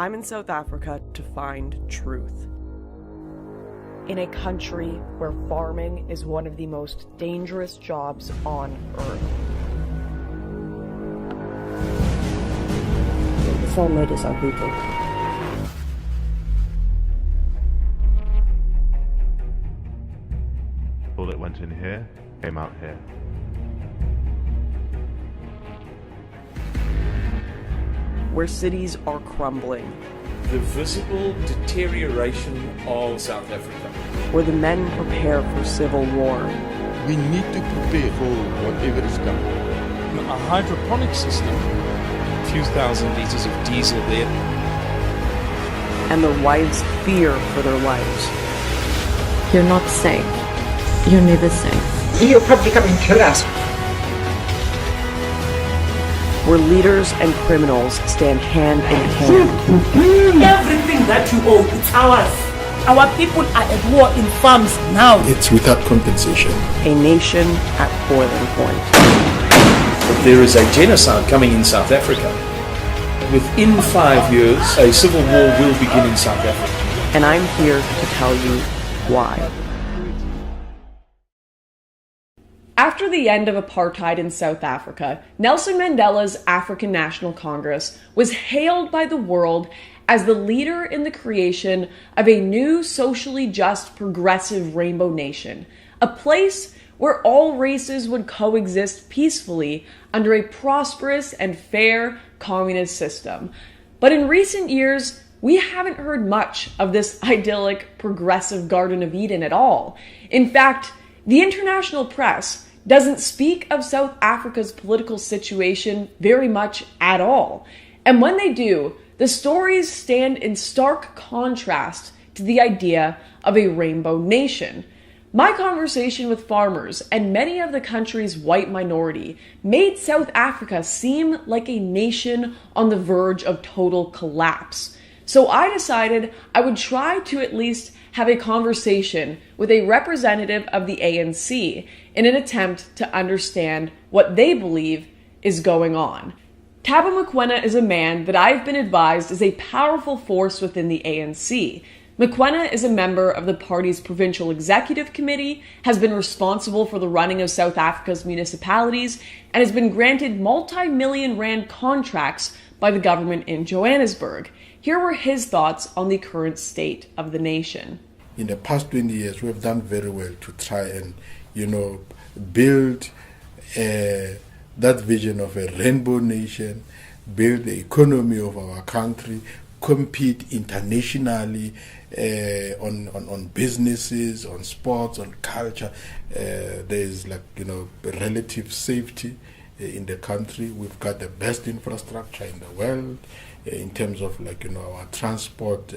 I'm in South Africa to find truth. In a country where farming is one of the most dangerous jobs on earth. The farmers are people. All that went in here came out here. Where cities are crumbling. The visible deterioration of South Africa. Where the men prepare for civil war. We need to prepare for whatever is coming. A hydroponic system, a few thousand litres of diesel there. And the wives fear for their lives. You're not safe. You're never safe. He'll probably come and kill us. Where leaders and criminals stand hand in hand. Everything that you own, it's ours. Our people are at war in farms now. It's without compensation. A nation at boiling point. But there is a genocide coming in South Africa. Within 5 years, a civil war will begin in South Africa. And I'm here to tell you why. After the end of apartheid in South Africa, Nelson Mandela's African National Congress was hailed by the world as the leader in the creation of a new socially just progressive rainbow nation, a place where all races would coexist peacefully under a prosperous and fair communist system. But in recent years, we haven't heard much of this idyllic, progressive Garden of Eden at all. In fact, the international press doesn't speak of South Africa's political situation very much at all. And when they do, the stories stand in stark contrast to the idea of a rainbow nation. My conversation with farmers and many of the country's white minority made South Africa seem like a nation on the verge of total collapse. So I decided I would try to at least have a conversation with a representative of the ANC in an attempt to understand what they believe is going on. Thabo Mokoena is a man that I've been advised is a powerful force within the ANC. Mokoena is a member of the party's provincial executive committee, has been responsible for the running of South Africa's municipalities, and has been granted multi-million rand contracts by the government in Johannesburg. Here were his thoughts on the current state of the nation. In the past 20 years, we have done very well to try and, build that vision of a rainbow nation, build the economy of our country, compete internationally on businesses, on sports, on culture. There is relative safety in the country. We've got the best infrastructure in the world in terms of our transport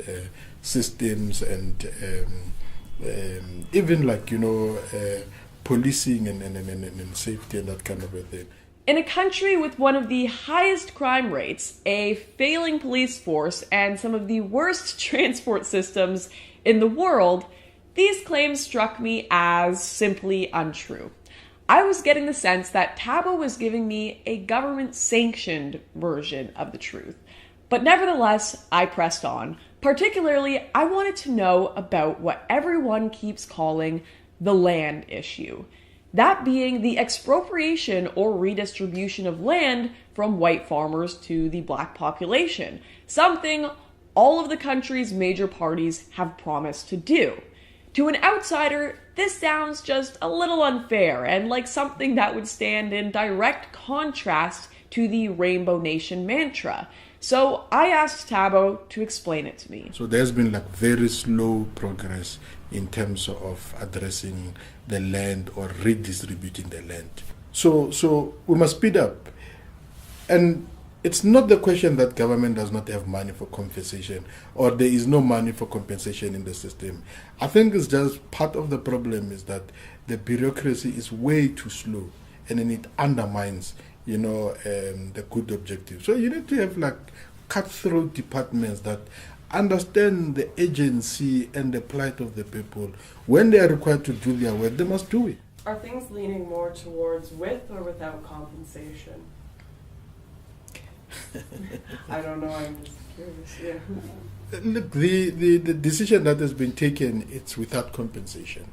systems and even policing and safety and that kind of a thing. In a country with one of the highest crime rates, a failing police force, and some of the worst transport systems in the world, these claims struck me as simply untrue. I was getting the sense that Thabo was giving me a government-sanctioned version of the truth. But nevertheless, I pressed on. Particularly, I wanted to know about what everyone keeps calling the land issue. That being the expropriation or redistribution of land from white farmers to the black population, something all of the country's major parties have promised to do. To an outsider, this sounds just a little unfair and like something that would stand in direct contrast to the Rainbow Nation mantra. So I asked Thabo to explain it to me. So there's been very slow progress in terms of addressing the land or redistributing the land. So we must speed up. And it's not the question that government does not have money for compensation or there is no money for compensation in the system. I think it's just part of the problem is that the bureaucracy is way too slow and then it undermines the good objective. So you need to have cutthroat departments that understand the agency and the plight of the people. When they are required to do their work, they must do it. Are things leaning more towards with or without compensation? I don't know, I'm just curious, yeah. Look, the decision that has been taken, it's without compensation.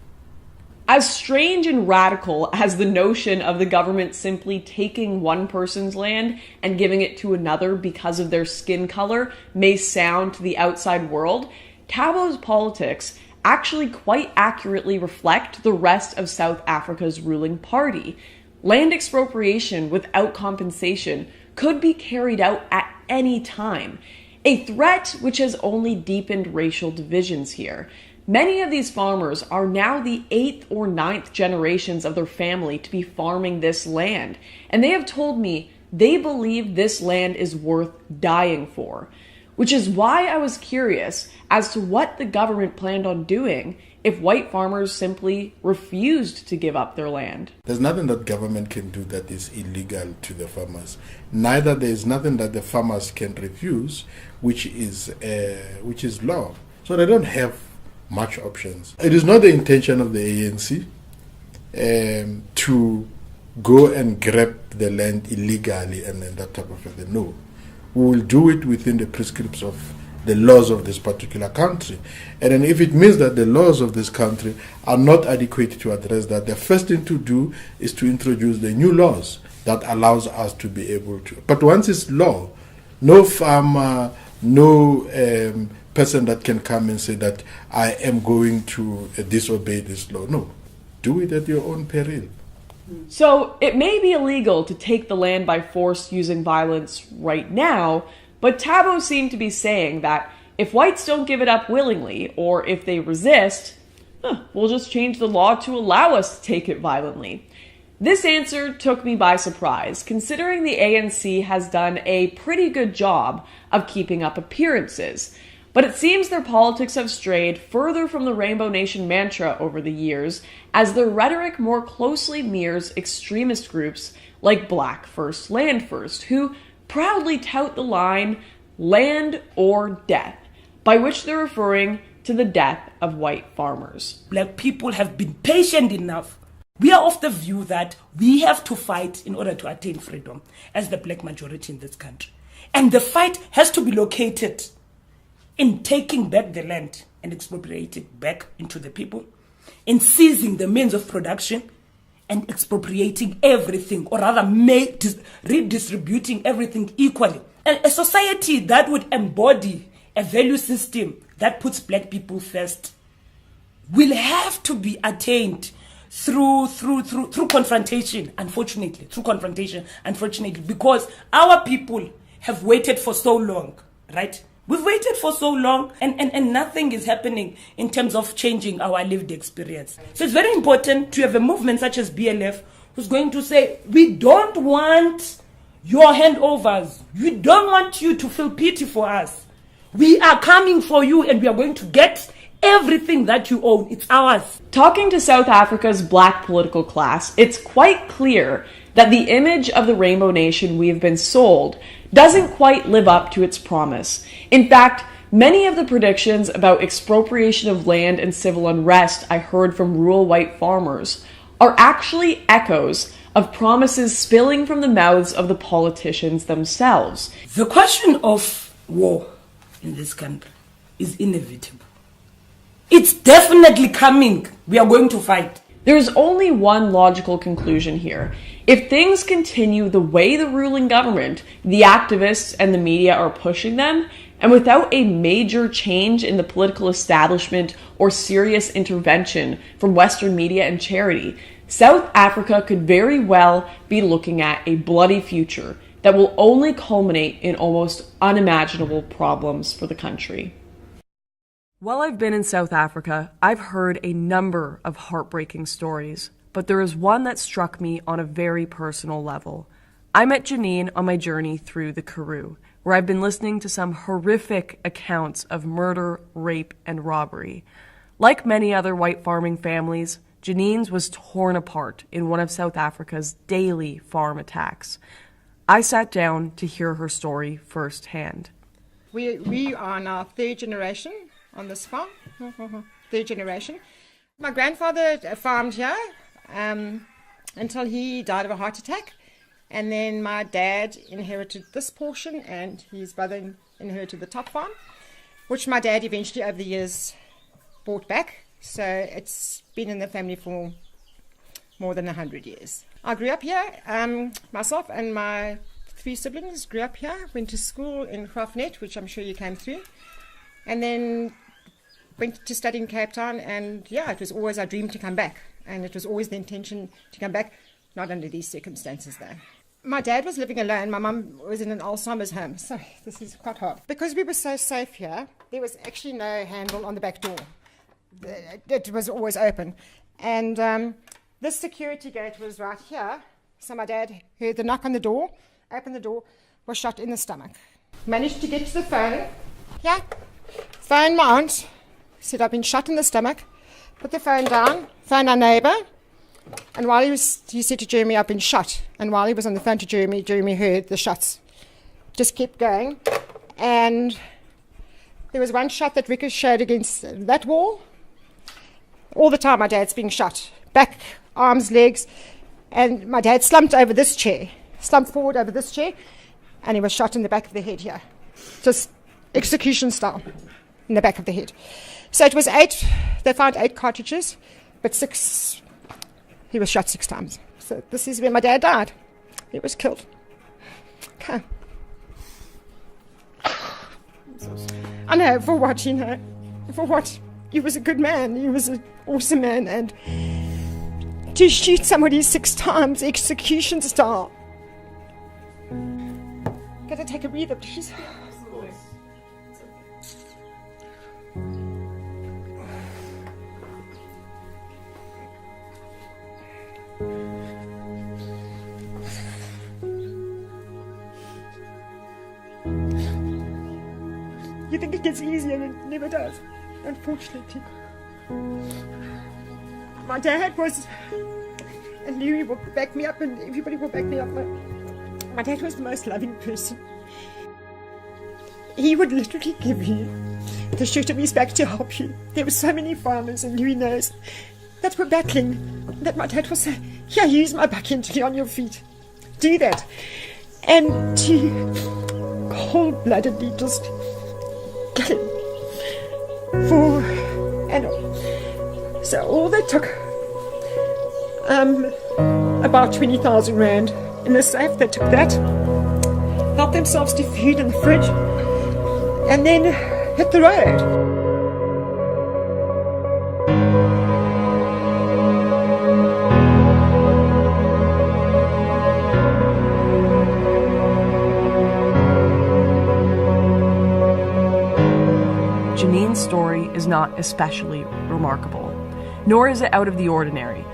As strange and radical as the notion of the government simply taking one person's land and giving it to another because of their skin color may sound to the outside world, Tabo's politics actually quite accurately reflect the rest of South Africa's ruling party. Land expropriation without compensation could be carried out at any time, a threat which has only deepened racial divisions here. Many of these farmers are now the 8th or 9th generations of their family to be farming this land, and they have told me they believe this land is worth dying for, which is why I was curious as to what the government planned on doing if white farmers simply refused to give up their land. There's nothing that government can do that is illegal to the farmers. Neither there is nothing that the farmers can refuse, which is law. So they don't have much options. It is not the intention of the ANC to go and grab the land illegally and that type of thing. No. We will do it within the prescripts of the laws of this particular country. And then if it means that the laws of this country are not adequate to address that, the first thing to do is to introduce the new laws that allows us to be able to. But once it's law, no farmer, no person that can come and say that I am going to disobey this law. No, do it at your own peril. So it may be illegal to take the land by force using violence right now, but Tabo seemed to be saying that if whites don't give it up willingly, or if they resist, we'll just change the law to allow us to take it violently. This answer took me by surprise, considering the ANC has done a pretty good job of keeping up appearances. But it seems their politics have strayed further from the Rainbow Nation mantra over the years, as their rhetoric more closely mirrors extremist groups like Black First, Land First, who proudly tout the line, land or death, by which they're referring to the death of white farmers. Black people have been patient enough. We are of the view that we have to fight in order to attain freedom as the black majority in this country. And the fight has to be located in taking back the land and expropriating it back into the people, in seizing the means of production and expropriating everything, or rather redistributing everything equally. And a society that would embody a value system that puts black people first will have to be attained through confrontation, unfortunately, because our people have waited for so long, right? We've waited for so long and nothing is happening in terms of changing our lived experience. So it's very important to have a movement such as BLF who's going to say, we don't want your handovers. We don't want you to feel pity for us. We are coming for you and we are going to get everything that you own. It's ours. Talking to South Africa's black political class, it's quite clear that the image of the Rainbow Nation we have been sold doesn't quite live up to its promise. In fact, many of the predictions about expropriation of land and civil unrest I heard from rural white farmers are actually echoes of promises spilling from the mouths of the politicians themselves. The question of war in this country is inevitable. It's definitely coming. We are going to fight. There's only one logical conclusion here. If things continue the way the ruling government, the activists, and the media are pushing them, and without a major change in the political establishment or serious intervention from Western media and charity, South Africa could very well be looking at a bloody future that will only culminate in almost unimaginable problems for the country. While I've been in South Africa, I've heard a number of heartbreaking stories, but there is one that struck me on a very personal level. I met Janine on my journey through the Karoo, where I've been listening to some horrific accounts of murder, rape, and robbery. Like many other white farming families, Janine's was torn apart in one of South Africa's daily farm attacks. I sat down to hear her story firsthand. We are now third generation on this farm, third generation. My grandfather farmed here until he died of a heart attack. And then my dad inherited this portion, and his brother inherited the top farm, which my dad eventually over the years bought back. So it's been in the family for more than 100 years. I grew up here. Myself and my 3 siblings grew up here, went to school in Graafnet, which I'm sure you came through, and then went to study in Cape Town. And yeah, it was always our dream to come back, and it was always the intention to come back, not under these circumstances though. My dad was living alone. My mum was in an Alzheimer's home. Sorry, this is quite hard. Because we were so safe here, there was actually no handle on the back door. It was always open. And this security gate was right here. So my dad heard the knock on the door, opened the door, was shot in the stomach. Managed to get to the phone. Yeah, phone my aunt. Said, I've been shot in the stomach. Put the phone down, phoned our neighbour. And while he said to Jeremy, I've been shot. And while he was on the phone to Jeremy heard the shots. Just kept going. And there was one shot that ricocheted against that wall. All the time my dad's being shot. Back, arms, legs. And my dad slumped over this chair. Slumped forward over this chair. And he was shot in the back of the head here. Just execution style. In the back of the head. So it was 8. They found 8 cartridges. But 6... He was shot 6 times. So this is where my dad died. He was killed. Okay. I know, for what, you know. For what? He was a good man. He was an awesome man. And to shoot somebody 6 times, execution style. Gotta take a breather, please. You think it gets easier, and it never does, unfortunately. My dad was, and Louis will back me up, and everybody will back me up. My dad was the most loving person. He would literally give you the shirt of his back to help you. There were so many farmers, and Louis knows, that were battling, that my dad would say, here, use my back end to get on your feet. Do that. And to cold-bloodedly just kill him. So all they took, about 20,000 rand in the safe. They took that, helped themselves to food in the fridge, and then hit the road. Janines' story is not especially remarkable, nor is it out of the ordinary.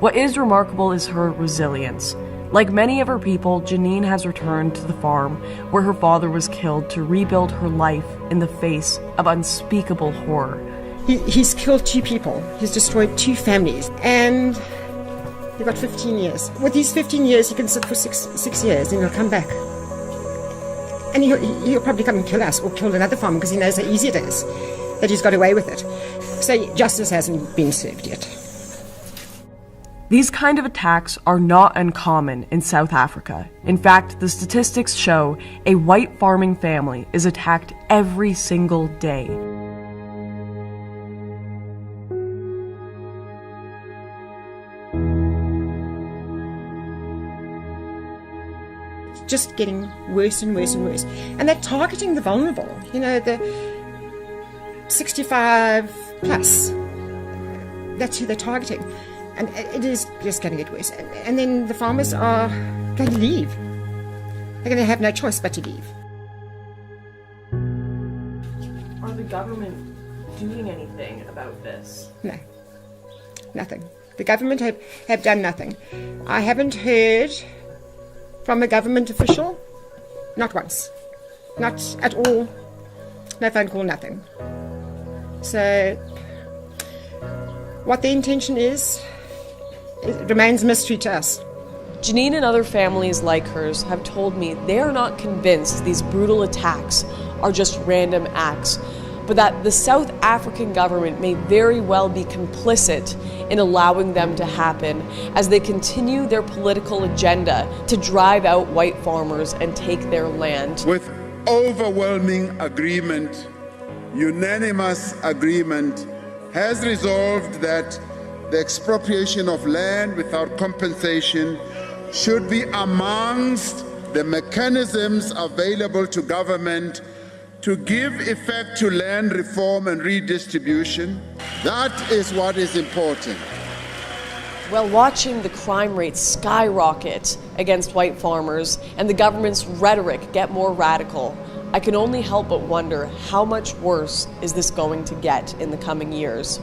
What is remarkable is her resilience. Like many of her people, Janine has returned to the farm where her father was killed to rebuild her life in the face of unspeakable horror. He's killed 2 people. He's destroyed 2 families. And he got 15 years. With these 15 years, he can sit for six years and he'll come back. And he'll probably come and kill us or kill another farmer because he knows how easy it is, that he's got away with it. So justice hasn't been served yet. These kind of attacks are not uncommon in South Africa. In fact, the statistics show a white farming family is attacked every single day. Just getting worse and worse and worse. And they're targeting the vulnerable, you know, the 65 plus. That's who they're targeting. And it is just going to get worse. And then the farmers are going to leave. They're going to have no choice but to leave. Are the government doing anything about this? No. Nothing. The government have done nothing. I haven't heard from a government official, not once, not at all, no phone call, nothing. So what the intention is, it remains a mystery to us. Janine and other families like hers have told me they are not convinced these brutal attacks are just random acts but that the South African government may very well be complicit in allowing them to happen as they continue their political agenda to drive out white farmers and take their land. With overwhelming agreement, unanimous agreement, has resolved that the expropriation of land without compensation should be amongst the mechanisms available to government to give effect to land reform and redistribution. That is what is important. Well, watching the crime rate skyrocket against white farmers and the government's rhetoric get more radical, I can only help but wonder how much worse is this going to get in the coming years.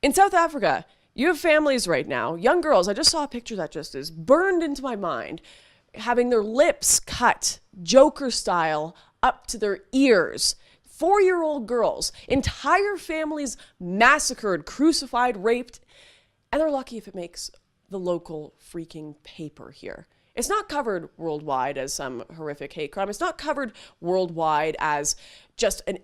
In South Africa, you have families right now, young girls, I just saw a picture that just is burned into my mind, having their lips cut, Joker style, up to their ears. 4-year-old girls, entire families massacred, crucified, raped, and they're lucky if it makes the local freaking paper here. It's not covered worldwide as some horrific hate crime. It's not covered worldwide as just a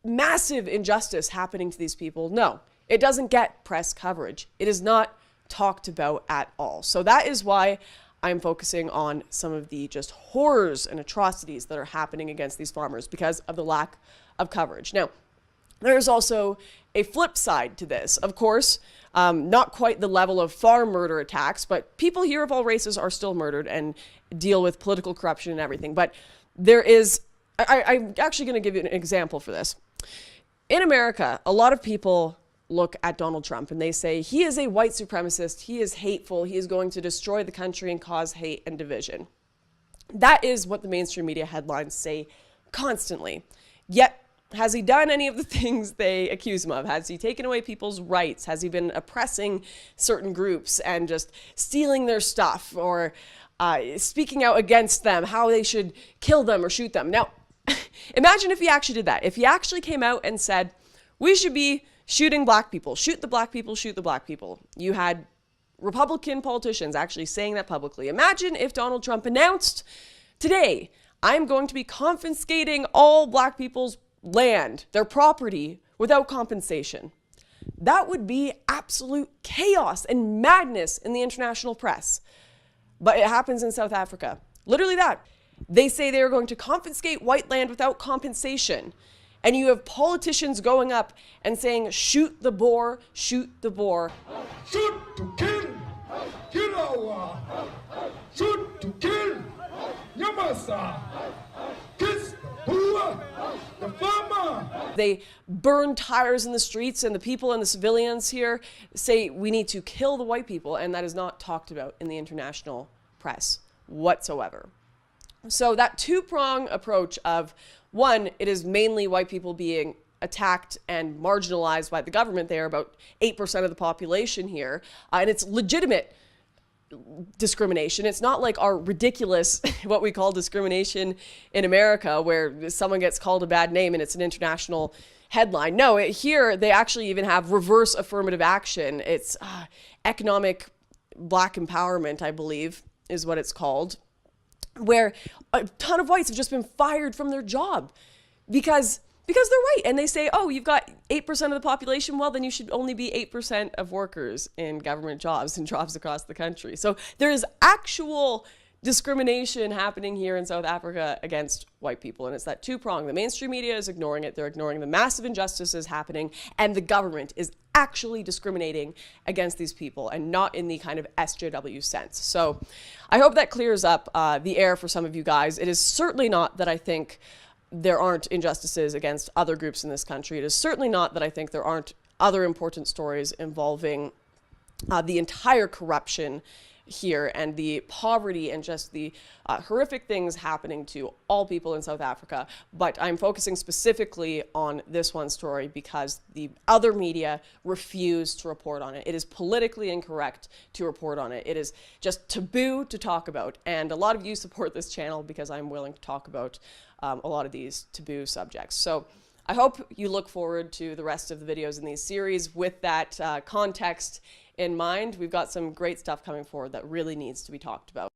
massive injustice happening to these people. No. It doesn't get press coverage. It is not talked about at all. So that is why I'm focusing on some of the just horrors and atrocities that are happening against these farmers because of the lack of coverage. Now, there's also a flip side to this. Of course, not quite the level of farm murder attacks, but people here of all races are still murdered and deal with political corruption and everything. But there is, I'm actually going to give you an example for this. In America, a lot of people look at Donald Trump and they say he is a white supremacist, he is hateful, he is going to destroy the country and cause hate and division. That is what the mainstream media headlines say constantly. Yet, has he done any of the things they accuse him of? Has he taken away people's rights? Has he been oppressing certain groups and just stealing their stuff or speaking out against them, how they should kill them or shoot them? Now, imagine if he actually did that. If he actually came out and said, we should be shooting black people, shoot the black people, shoot the black people. You had Republican politicians actually saying that publicly. Imagine if Donald Trump announced today, I'm going to be confiscating all black people's land, their property, without compensation. That would be absolute chaos and madness in the international press. But it happens in South Africa. Literally that. They say they are going to confiscate white land without compensation. And you have politicians going up and saying, shoot the boar, shoot the boar. Shoot to kill, shoot to kill, Nyamasa, kiss the poor, the farmer. They burn tires in the streets and the people and the civilians here say we need to kill the white people, and that is not talked about in the international press whatsoever. So that two-prong approach of, one, it is mainly white people being attacked and marginalized by the government. They are about 8% of the population here. And it's legitimate discrimination. It's not like our ridiculous, what we call discrimination in America, where someone gets called a bad name and it's an international headline. No, here they actually even have reverse affirmative action. It's economic black empowerment, I believe, is what it's called, where a ton of whites have just been fired from their job because they're white. And they say, oh, you've got 8% of the population. Well, then you should only be 8% of workers in government jobs and jobs across the country. So there is actual discrimination happening here in South Africa against white people. And it's that two-prong. The mainstream media is ignoring it. They're ignoring the massive injustices happening. And the government is actually discriminating against these people and not in the kind of SJW sense. So I hope that clears up the air for some of you guys. It is certainly not that I think there aren't injustices against other groups in this country. It is certainly not that I think there aren't other important stories involving the entire corruption here and the poverty and just the horrific things happening to all people in South Africa. But I'm focusing specifically on this one story because the other media refuse to report on it. It is politically incorrect to report on it. It is just taboo to talk about. And a lot of you support this channel because I'm willing to talk about a lot of these taboo subjects. So I hope you look forward to the rest of the videos in these series with that context in mind. We've got some great stuff coming forward that really needs to be talked about.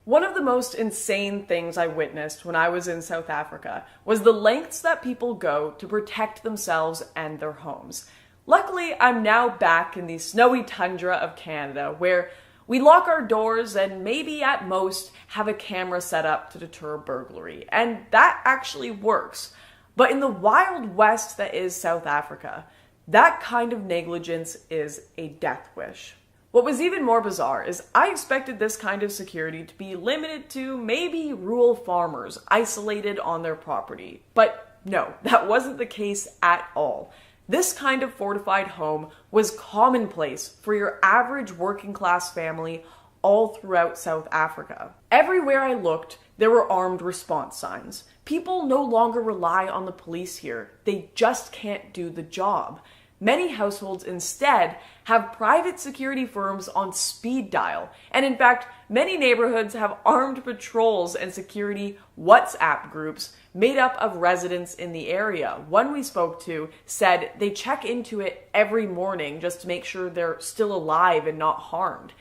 One of the most insane things I witnessed when I was in South Africa was the lengths that people go to protect themselves and their homes. Luckily, I'm now back in the snowy tundra of Canada, where we lock our doors and maybe at most have a camera set up to deter burglary. And that actually works. But in the wild west that is South Africa, that kind of negligence is a death wish. What was even more bizarre is I expected this kind of security to be limited to maybe rural farmers isolated on their property. But no, that wasn't the case at all. This kind of fortified home was commonplace for your average working class family all throughout South Africa. Everywhere I looked, there were armed response signs. People no longer rely on the police here. They just can't do the job. Many households instead have private security firms on speed dial. And in fact, many neighborhoods have armed patrols and security WhatsApp groups made up of residents in the area. One we spoke to said they check into it every morning just to make sure they're still alive and not harmed.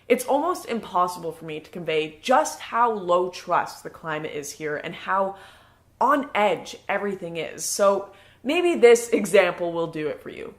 It's almost impossible for me to convey just how low trust the climate is here and how on edge everything is. So maybe this example will do it for you.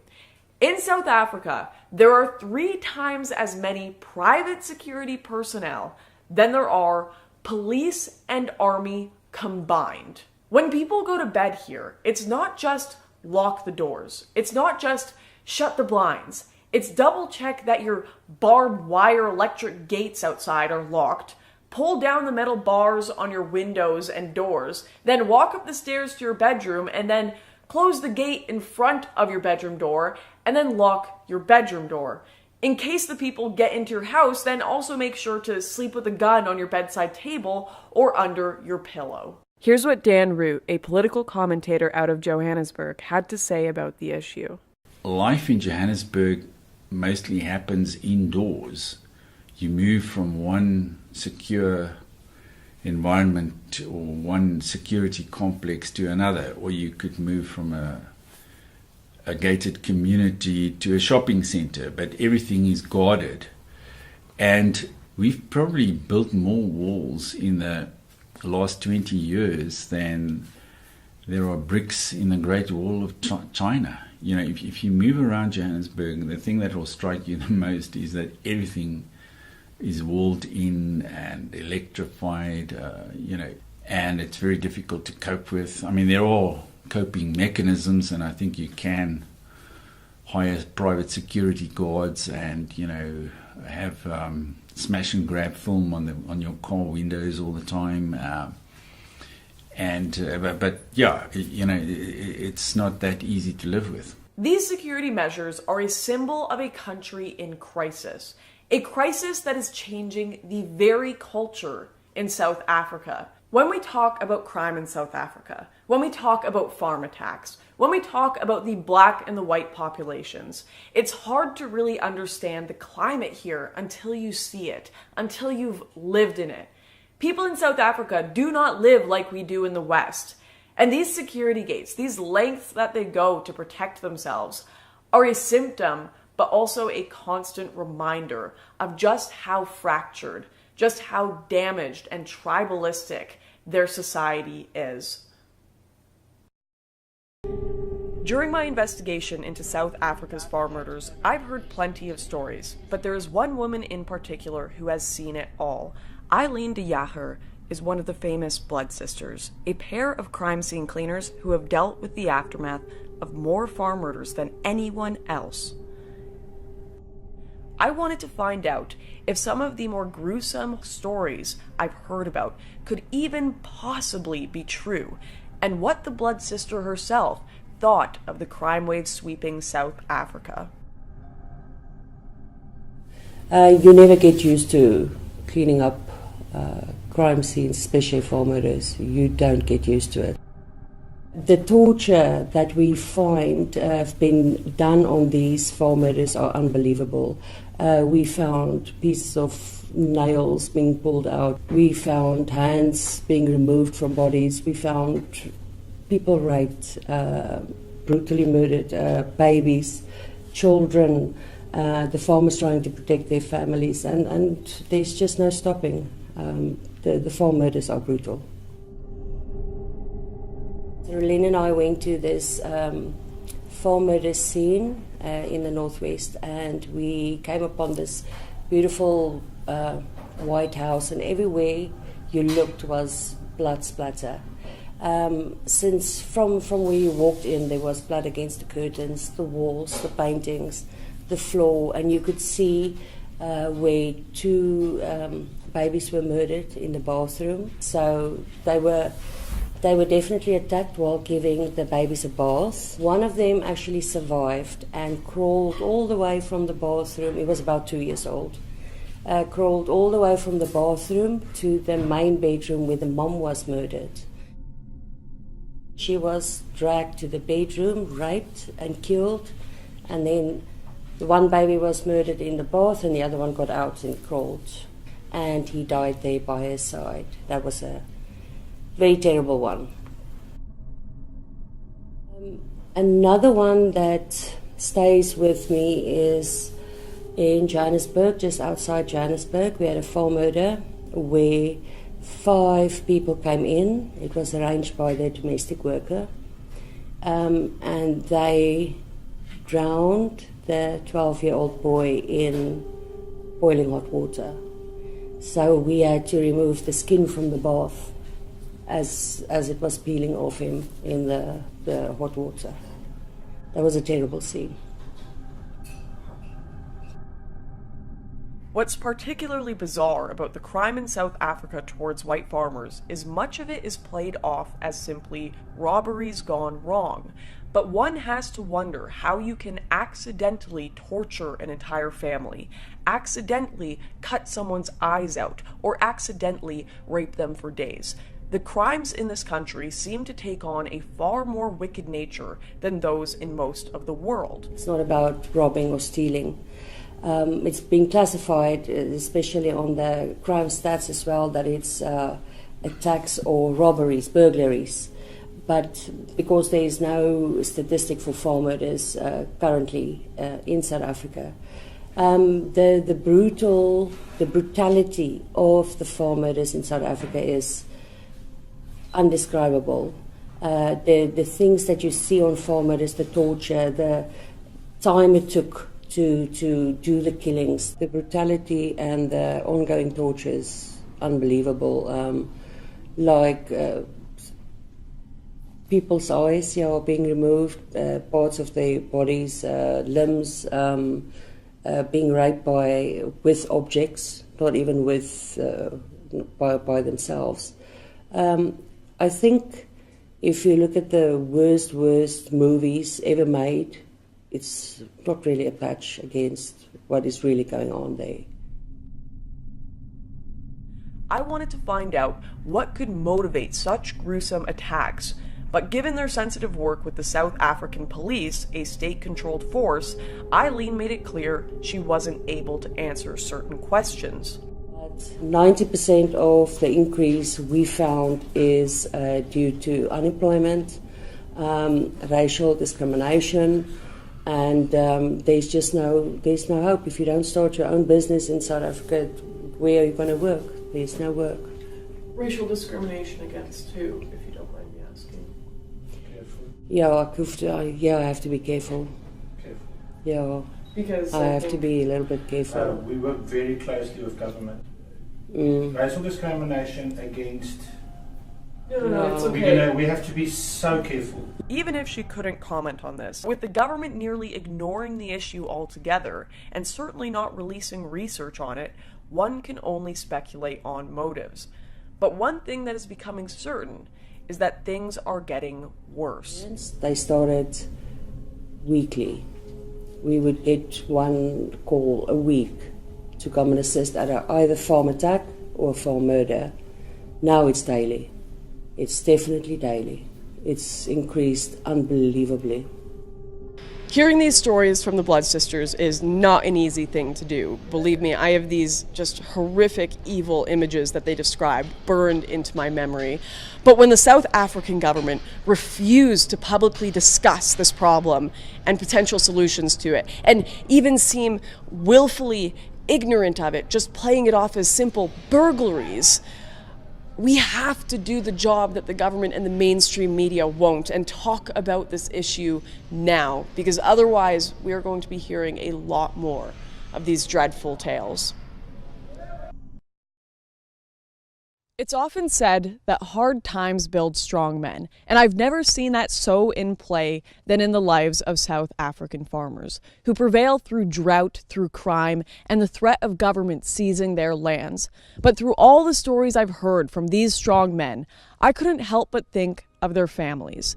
In South Africa, there are 3 times as many private security personnel than there are police and army combined. When people go to bed here, it's not just lock the doors. It's not just shut the blinds. It's double check that your barbed wire electric gates outside are locked, pull down the metal bars on your windows and doors, then walk up the stairs to your bedroom and then close the gate in front of your bedroom door, and then lock your bedroom door. In case the people get into your house, then also make sure to sleep with a gun on your bedside table or under your pillow. Here's what Dan Root, a political commentator out of Johannesburg, had to say about the issue. Life in Johannesburg mostly happens indoors. You move from one secure environment or one security complex to another, or you could move from a gated community to a shopping center, but everything is guarded. And we've probably built more walls in the last 20 years than there are bricks in the Great Wall of China. You know, if you move around Johannesburg, the thing that will strike you the most is that everything is walled in and electrified, and it's very difficult to cope with. I mean, there are coping mechanisms, and I think you can hire private security guards and, have smash and grab film on your car windows all the time. It's not that easy to live with. These security measures are a symbol of a country in crisis. A crisis that is changing the very culture in South Africa. When we talk about crime in South Africa, when we talk about farm attacks, when we talk about the black and the white populations, it's hard to really understand the climate here until you see it, until you've lived in it. People in South Africa do not live like we do in the West. And these security gates, these lengths that they go to protect themselves, are a symptom but also a constant reminder of just how fractured, just how damaged and tribalistic their society is. During my investigation into South Africa's farm murders, I've heard plenty of stories, but there is one woman in particular who has seen it all. Eileen de Jager is one of the famous Blood Sisters, a pair of crime scene cleaners who have dealt with the aftermath of more farm murders than anyone else. I wanted to find out if some of the more gruesome stories I've heard about could even possibly be true, and what the Blood Sister herself thought of the crime wave sweeping South Africa. You never get used to cleaning up crime scenes, especially farm murders. You don't get used to it. The torture that we find has been done on these farm murders are unbelievable. We found pieces of nails being pulled out. We found hands being removed from bodies. We found people raped, brutally murdered, babies, children, the farmers trying to protect their families, and there's just no stopping. The farm murders are brutal. Rolene and I went to this farm murder scene in the northwest, and we came upon this beautiful white house, and everywhere you looked was blood splatter. Since from where you walked in, there was blood against the curtains, the walls, the paintings, the floor, and you could see where two babies were murdered in the bathroom. So they were definitely attacked while giving the babies a bath. One of them actually survived and crawled all the way from the bathroom. He was about 2 years old. Crawled all the way from the bathroom to the main bedroom where the mom was murdered. She was dragged to the bedroom, raped and killed, and then the one baby was murdered in the bath and the other one got out and crawled. And he died there by her side. That was a very terrible one. Another one that stays with me is in Johannesburg, just outside Johannesburg. We had a farm murder where 5 people came in. It was arranged by their domestic worker. And they drowned the 12-year-old boy in boiling hot water. So we had to remove the skin from the bath as it was peeling off him in the hot water. That was a terrible scene. What's particularly bizarre about the crime in South Africa towards white farmers is much of it is played off as simply robberies gone wrong. But one has to wonder how you can accidentally torture an entire family, accidentally cut someone's eyes out, or accidentally rape them for days. The crimes in this country seem to take on a far more wicked nature than those in most of the world. It's not about robbing or stealing. It's been classified, especially on the crime stats as well, that it's attacks or robberies, burglaries. But because there is no statistic for farm murders currently in South Africa, the brutality of the farm murders in South Africa is undescribable. The things that you see on farm murders, the torture, the time it took to do the killings, the brutality and the ongoing torture is unbelievable. People's eyes are being removed, parts of their bodies, limbs, being raped with objects, not even by themselves. I think if you look at the worst movies ever made, it's not really a patch against what is really going on there. I wanted to find out what could motivate such gruesome attacks, but given their sensitive work with the South African police, a state-controlled force, Eileen made it clear she wasn't able to answer certain questions. 90% of the increase we found is due to unemployment, racial discrimination, and there's no hope. If you don't start your own business in South Africa, where are you going to work? There's no work. Racial discrimination against who, if you don't mind me asking? I have to be careful. Yeah, because I have to be a little bit careful. We work very closely with government. Racial discrimination against... No, it's okay. We have to be so careful. Even if she couldn't comment on this, with the government nearly ignoring the issue altogether, and certainly not releasing research on it, one can only speculate on motives. But one thing that is becoming certain is that things are getting worse. They started weekly. We would get one call a week to come and assist at either farm attack or farm murder. Now it's daily. It's definitely daily. It's increased unbelievably. Hearing these stories from the Blood Sisters is not an easy thing to do. Believe me, I have these just horrific, evil images that they described burned into my memory. But when the South African government refused to publicly discuss this problem and potential solutions to it, and even seem willfully ignorant of it, just playing it off as simple burglaries, we have to do the job that the government and the mainstream media won't and talk about this issue now, because otherwise we are going to be hearing a lot more of these dreadful tales. It's often said that hard times build strong men, and I've never seen that so in play than in the lives of South African farmers, who prevail through drought, through crime, and the threat of government seizing their lands. But through all the stories I've heard from these strong men, I couldn't help but think of their families.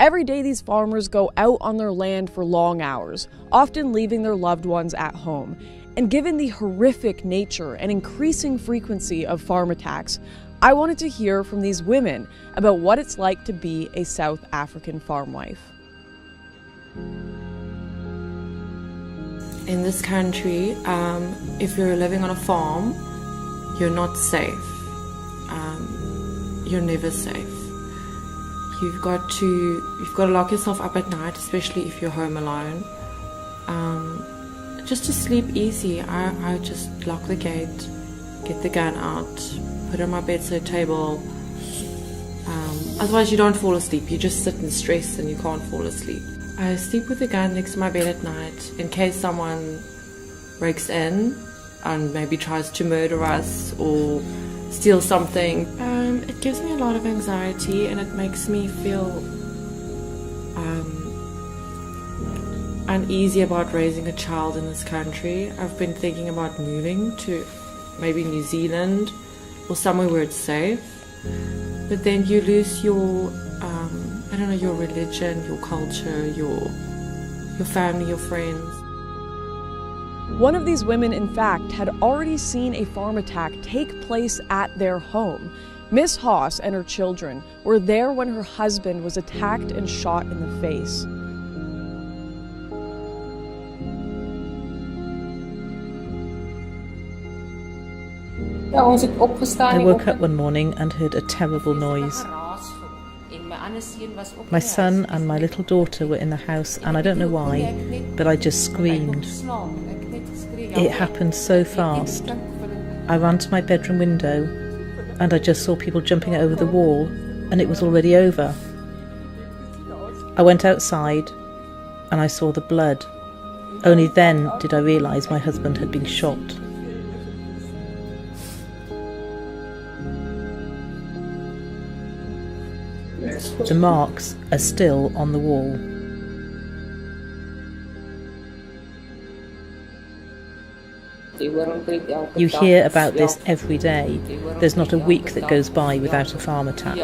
Every day these farmers go out on their land for long hours, often leaving their loved ones at home. And given the horrific nature and increasing frequency of farm attacks, I wanted to hear from these women about what it's like to be a South African farm wife. In this country, if you're living on a farm, you're not safe. You're never safe. You've got to lock yourself up at night, especially if you're home alone. Just to sleep easy, I just lock the gate, get the gun out, put it on my bedside table. Otherwise you don't fall asleep, you just sit in stress and you can't fall asleep. I sleep with the gun next to my bed at night in case someone breaks in and maybe tries to murder us or steal something. It gives me a lot of anxiety and it makes me feel uneasy about raising a child in this country. I've been thinking about moving to maybe New Zealand or somewhere where it's safe, but then you lose your your religion, your culture, your family, your friends. One of these women, in fact, had already seen a farm attack take place at their home. Miss Haas and her children were there when her husband was attacked and shot in the face. I woke up one morning and heard a terrible noise. My son and my little daughter were in the house, and I don't know why, but I just screamed. It happened so fast. I ran to my bedroom window and I just saw people jumping over the wall, and it was already over. I went outside and I saw the blood. Only then did I realise my husband had been shot. The marks are still on the wall. You hear about this every day. There's not a week that goes by without a farm attack.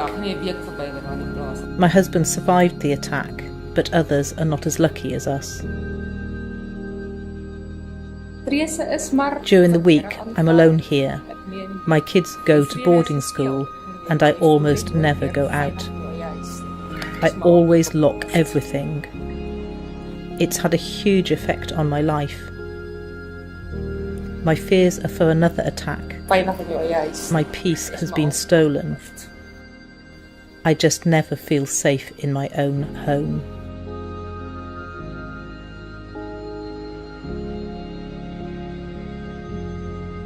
My husband survived the attack, but others are not as lucky as us. During the week, I'm alone here. My kids go to boarding school, and I almost never go out. I always lock everything. It's had a huge effect on my life. My fears are for another attack. My peace has been stolen. I just never feel safe in my own home.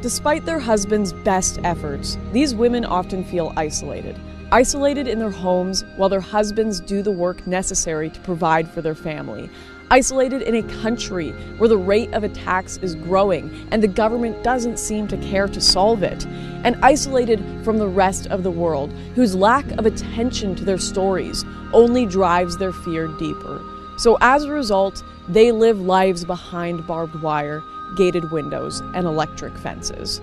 Despite their husbands' best efforts, these women often feel isolated. Isolated in their homes while their husbands do the work necessary to provide for their family. Isolated in a country where the rate of attacks is growing and the government doesn't seem to care to solve it. And isolated from the rest of the world, whose lack of attention to their stories only drives their fear deeper. So as a result, they live lives behind barbed wire, gated windows, and electric fences.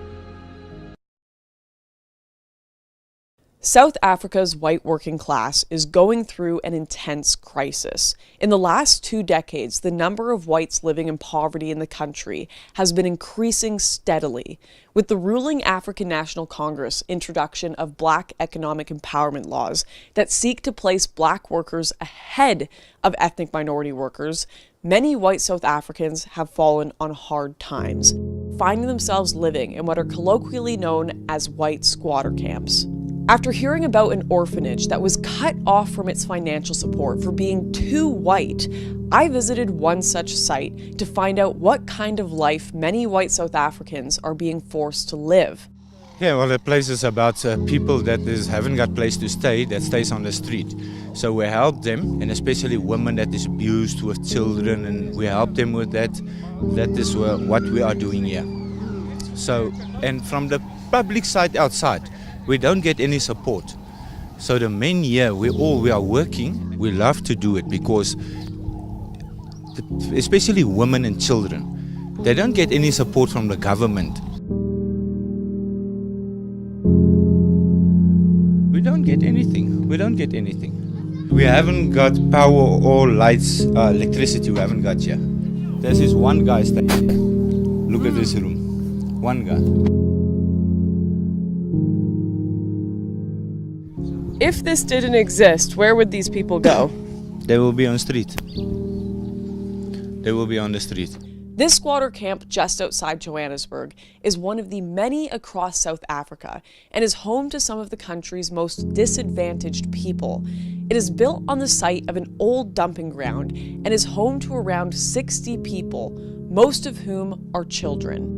South Africa's white working class is going through an intense crisis. In the last 2 decades, the number of whites living in poverty in the country has been increasing steadily. With the ruling African National Congress introduction of Black economic empowerment laws that seek to place Black workers ahead of ethnic minority workers, many white South Africans have fallen on hard times, finding themselves living in what are colloquially known as white squatter camps. After hearing about an orphanage that was cut off from its financial support for being too white, I visited one such site to find out what kind of life many white South Africans are being forced to live. Yeah, well, the place is about people that haven't got place to stay, that stays on the street. So we help them, and especially women that is abused with children, and we help them with that. That is what we are doing here. So, and from the public side outside, we don't get any support. So the men here, we are working. We love to do it because, especially women and children, they don't get any support from the government. We don't get anything. We haven't got power or lights, electricity we haven't got here. There's this one guy staying here. Look at this room. One guy. If this didn't exist, where would these people go? They will be on the street. This squatter camp just outside Johannesburg is one of the many across South Africa and is home to some of the country's most disadvantaged people. It is built on the site of an old dumping ground and is home to around 60 people, most of whom are children.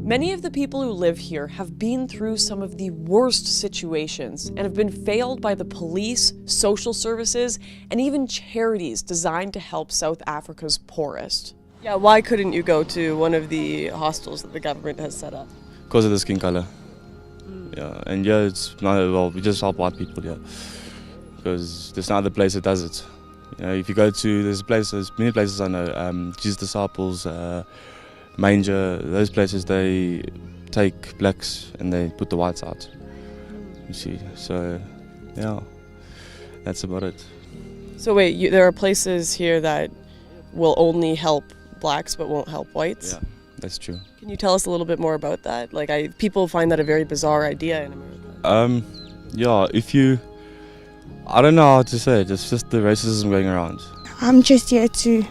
Many of the people who live here have been through some of the worst situations and have been failed by the police, social services, and even charities designed to help South Africa's poorest. Yeah, why couldn't you go to one of the hostels that the government has set up? Because of the skin color. Yeah, and yeah, it's not, well, we just help white people, yeah. Because there's no other place that does it. You know, if you go to, there's many places I know, Jesus Disciples, Manger, those places, they take blacks and they put the whites out, you see. So, yeah, that's about it. So wait, there are places here that will only help blacks but won't help whites? Yeah, that's true. Can you tell us a little bit more about that? Like, people find that a very bizarre idea in America. Yeah, I don't know how to say it, it's just the racism going around. I'm just here to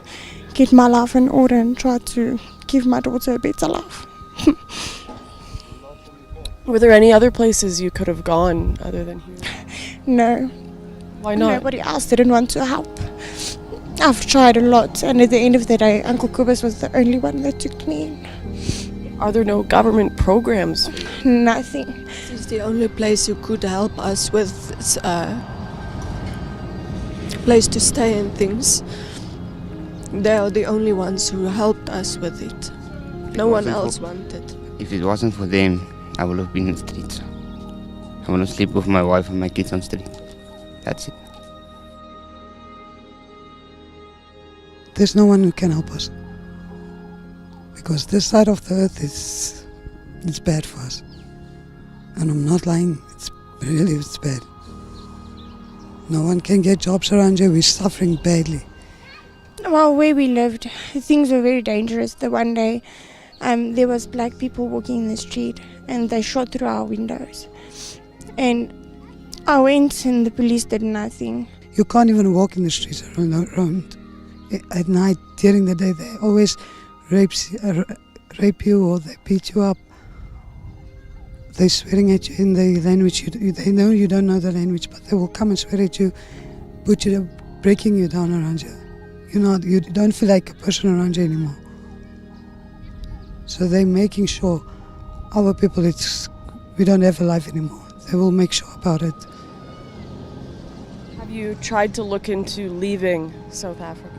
get my life in order and try to give my daughter a better life. Were there any other places you could have gone other than here? No. Why not? Nobody else didn't want to help. I've tried a lot, and at the end of the day, Uncle Kubus was the only one that took me in. Are there no government programs? Nothing. This is the only place who could help us with place to stay and things. They are the only ones who helped us with it. No one else wanted. If it wasn't for them, I would have been in the streets. I want to sleep with my wife and my kids on the street. That's it. There's no one who can help us. Because this side of the earth it's bad for us. And I'm not lying, it's bad. No one can get jobs around here, we're suffering badly. Well, where we lived, things were very dangerous. The one day, there was black people walking in the street and they shot through our windows. And I went and the police did nothing. You can't even walk in the streets around. At night, during the day, they always rape you or they beat you up. They're swearing at you in the language. They know you don't know the language, but they will come and swear at you, breaking you down around you. You don't feel like a person around you anymore. So they're making sure our people, we don't have a life anymore. They will make sure about it. Have you tried to look into leaving South Africa?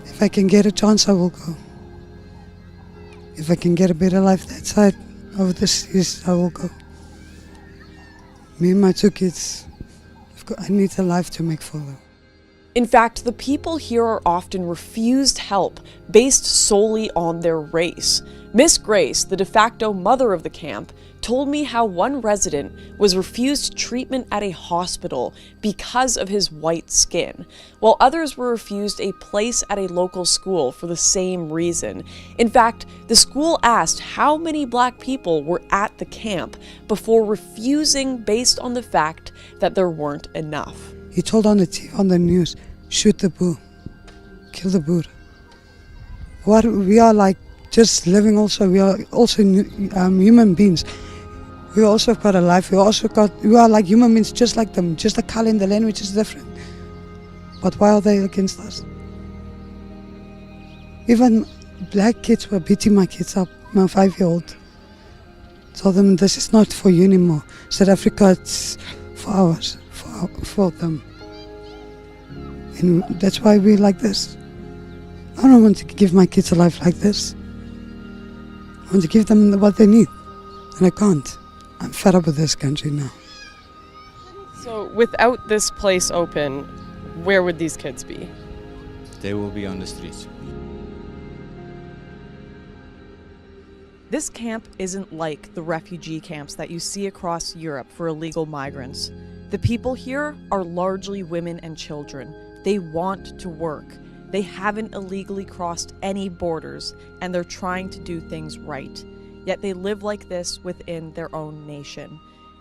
If I can get a chance, I will go. If I can get a better life that side of the seas, I will go. Me and my 2 kids, I need a life to make for them. In fact, the people here are often refused help based solely on their race. Miss Grace, the de facto mother of the camp, told me how one resident was refused treatment at a hospital because of his white skin, while others were refused a place at a local school for the same reason. In fact, the school asked how many black people were at the camp before refusing based on the fact that there weren't enough. He told on the TV, on the news, shoot the Boer, kill the Boer. What we are like, just living also, we are also human beings. We also got a life, we are like human beings just like them, just the color in the language is different. But why are they against us? Even black kids were beating my kids up, my 5-year-old. Told them this is not for you anymore. South Africa, it's for ours, for them. And that's why we're like this. I don't want to give my kids a life like this. I want to give them what they need, and I can't. I'm fed up with this country now. So without this place open, where would these kids be? They will be on the streets. This camp isn't like the refugee camps that you see across Europe for illegal migrants. The people here are largely women and children. They want to work. They haven't illegally crossed any borders, and they're trying to do things right. Yet they live like this within their own nation.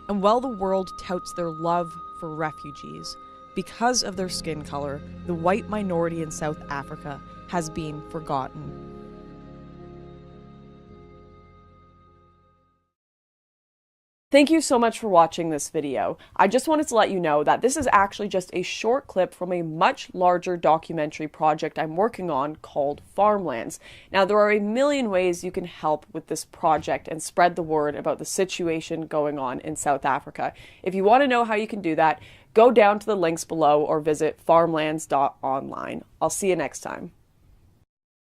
And while the world touts their love for refugees, because of their skin color, the white minority in South Africa has been forgotten. Thank you so much for watching this video. I just wanted to let you know that this is actually just a short clip from a much larger documentary project I'm working on called Farmlands. Now, there are a million ways you can help with this project and spread the word about the situation going on in South Africa. If you want to know how you can do that, go down to the links below or visit farmlands.online. I'll see you next time.